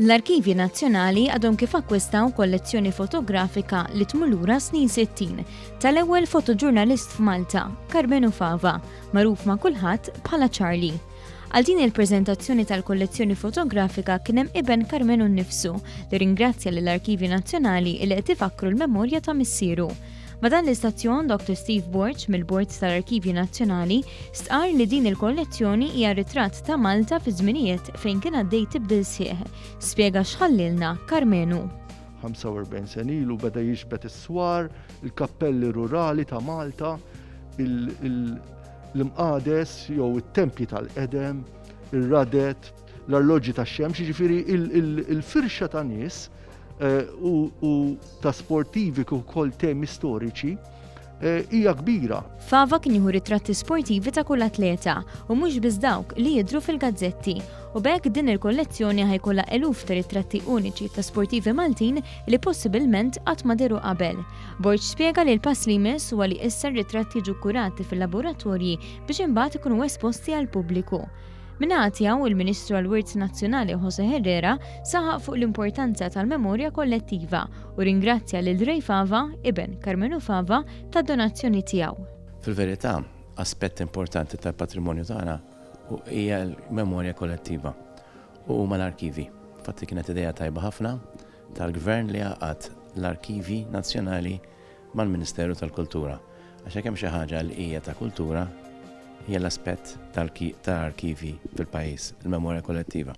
L-Arkivji Nazzjonali għadhom kif akkwistaw kollezzjoni fotografika li tmur lura snin 60 tal-ewwel fotoġurnalist f'Malta, Carmenu Fava, magħruf ma' kulħadd bħala Charlie. Għal din il-preżentazzjoni tal-kollezzjoni fotografika kien hemm iben Carmenu nnifsu li ringrazzja lill-Arkivji Nazzjonali li qed ifakru l-memorja ta' missieru. Madan l-istazzjon Dr. Steve Borch mill-Bord tal-Arkivji Nazzjonali stqar li din il-kollezzjoni hija ritratt ta' Malta fi żminijiet fejn kien għaddej tibdil sieħ. Spjega x'ħallilna Carmenu. 45 sen ilu beda jiġbed is-swar, il-kappelli rurali ta' Malta, l-imqades jew it-tempji tal-qedem, ir-radet, l-arloġġi tax-xemx, jiġifieri il-firxa ta' nies u ta' sportivi kif ukoll temi storiċi hija kbira. Fava kien jieħu ritratti sportivi ta' kull atleta u mhux biss dawk li jidhru fil-gazzetti. U b'hekk din il-kollezzjoni ħajkollha eluf ta' ritratti uniċi ta' sportivi Maltin li possibilment qatt ma deru qabel. Borch spjega li l-pass li jmiss huwa li issa r-ritratti jiġu kurati fil-laboratorji biex imbagħad ikunu esposti għall-pubbliku. Minagħtijaw il-Ministru għall-Wirt Nazzjonali José Herrera saħaq fuq l-importanza tal-memorja kollettiva u ringrazzja lil Rej Fava, iben Carmenu Fava, tad-donazzjoni tiegħu. Fil-verità, aspett importanti tal-patrimonju tagħna hija l-memorja kollettiva u huma l-arkivi. Fatti kienet idea tajba ħafna tal-Gvern li għaqad l-Arkivji Nazzjonali mal-Ministeru tal-Kultura. Għax hemm xi ħaġa li hija ta' kultura hija l-aspett tal-arkivi fil-pajjiż, il-memorja kollettiva.